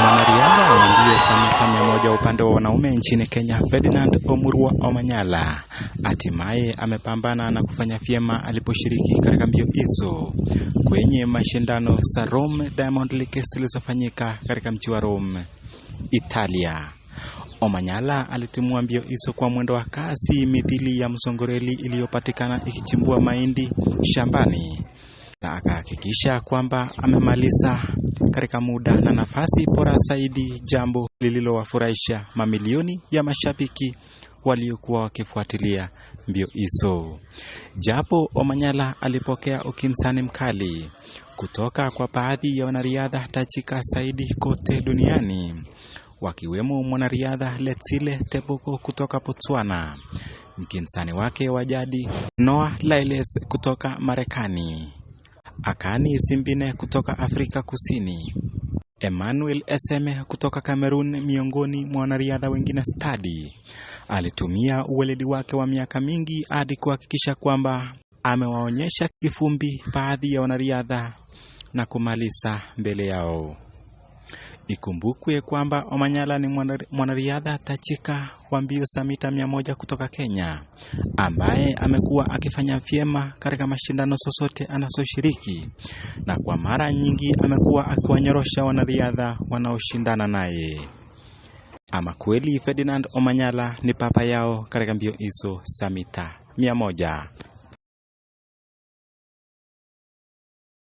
Mwanariadha wa mbio za mita 100 upande wa wanaume nchini Kenya, Ferdinand Omurwa Omanyala hatimaye amepambana na kufanya vyema aliposhiriki katika mbio hizo kwenye mashindano za Rome Diamond League zilizofanyika katika mji wa Rome, Italia. Omanyala alitimua mbio hizo kwa mwendo wa kasi mithili ya msongoreli iliyopatikana ikichimbua mahindi shambani, na akahakikisha kwamba amemaliza katika muda na nafasi bora zaidi, jambo lililowafurahisha mamilioni ya mashabiki waliokuwa wakifuatilia mbio hizo. Japo Omanyala alipokea ukinzani mkali kutoka kwa baadhi ya wanariadha tajika zaidi kote duniani, wakiwemo mwanariadha Letsile Teboko kutoka Botswana, mkinzani wake wa jadi Noah Lyles kutoka Marekani, Akani Simbine kutoka Afrika Kusini, Emmanuel Eseme kutoka Cameroon, miongoni mwa wanariadha wengine stadi. Alitumia uweledi wake wa miaka mingi hadi kuhakikisha kwamba amewaonyesha kifumbi baadhi ya wanariadha na kumaliza mbele yao. Ikumbukwe kwamba Omanyala ni mwanariadha tajika wa mbio za mita 100 kutoka Kenya, ambaye amekuwa akifanya vyema katika mashindano zozote anazoshiriki, na kwa mara nyingi amekuwa akiwanyorosha wanariadha wanaoshindana naye. Ama kweli Ferdinand Omanyala ni papa yao katika mbio hizo za mita 100.